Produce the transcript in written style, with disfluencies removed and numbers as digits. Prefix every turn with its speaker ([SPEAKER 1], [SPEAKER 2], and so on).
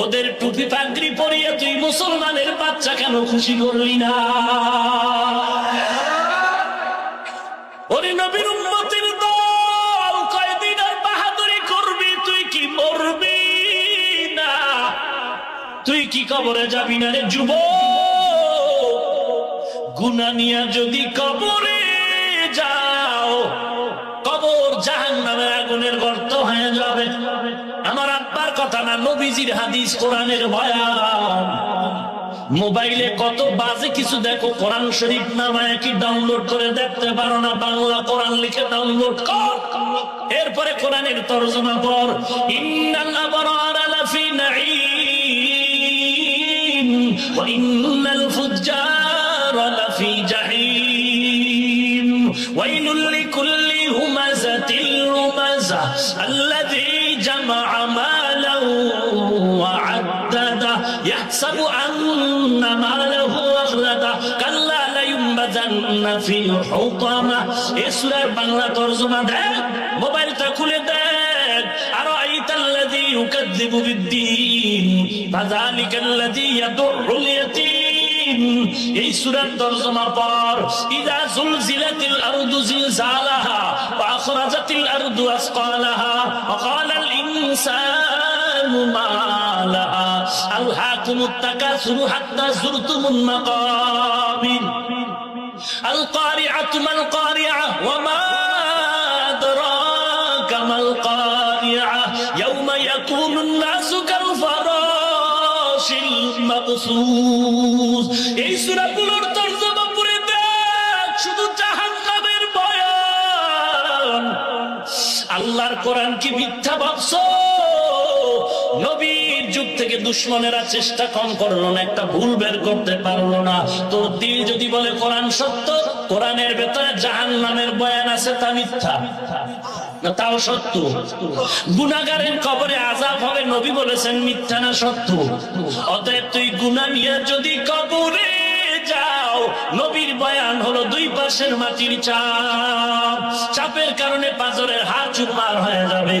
[SPEAKER 1] ওদের টুপি পাগড়ি পরিয়ে তুই মুসলমানের বাচ্চা কেন খুশি করলি না? ওরে নবীর উম্মতের দল, কয়দিন আর বাহাদুরি করবি? তুই কি মরবি না? তুই কি কবরে যাবি না রে যুবক? গুনাহ নিয়া যদি কবরে যাও, কবর জাহান্নামের আগুনের গর্ত হয়ে যাবে। আমার আব্বার কথা না, নবীজির হাদিস, কোরআনের বয়ান। মোবাইলে কত বাজে কিছু দেখো, কোরআন শরীফ নামায় কি ডাউনলোড করে দেখতে পারো না? বাংলা কোরআন লিখে ডাউনলোড কর, এরপরে কোরআনের তরজমা পড়। ইন্নাল আবরারা লাফি নাঈম ওয়া ইন্নাল ফুজ্জারা লাফি জাহিম ওয়াইলুল লিকুল্লি হুমাযাতিল লুমাযা আল্লাযী জামা'a মালাহু ওয়া আদ্দাদা ইয়াহসাবু আন্না মালাহু আখলাদা কাল্লা লা ইউনবাযান্না ফি হুতামা। এই সূরার বাংলা তরজমা দেখ, মোবাইলটা খুলে দেখ। আরাআইতাল্লাযী ইউকাযযিবু বিদ্দীন ফাযালিকাল্লাযী ইয়াদুররুল ইয়াতীম। এই সূরার তরজমা পড়। ইযা যুলজিলাতিল আরদু জিলজালাহা ওয়া আখরাজাতিল আরদু আসকালাহা ওয়া ক্বালাল ইনসানু মা লাহা আলহাকুমুত তাকাসুরু হাত্তা যুরতুমুল মাকাবির। আল কারিআতু মাল কারিআ ওয়া মা আদরাকা মাল কারিআ ইয়াওমা ইয়াকুনুন নাসু কাল ফারাশিল মাবসুস। এই সূরাগুলোর তরজমা পড়ে দেখ, শুধু জাহান্নামের বয়ান। আল্লাহর কোরআন কি মিথ্যা ভাবছো? নবীর যুগ থেকে দুশমনেরা চেষ্টা কম করলো না, একটা ভুল বের করতে পারলো না। তোর দিল যদি বলে কোরআন সত্য, কোরআনের ভেতরে জাহান্নামের বয়ান আছে, তা মিথ্যা না? তাও সত্য। গুনাহগারের কবরে আযাব হবে, নবী বলেছেন, মিথ্যা না সত্য? অতএব তুই গুনাহ নিয়ে যদি কবরে যাও, নবীর বয়ান হলো দুই পাশের মাটির চাপ, চাপের কারণে পাঁজরের হাড় চুরমার হয়ে যাবে।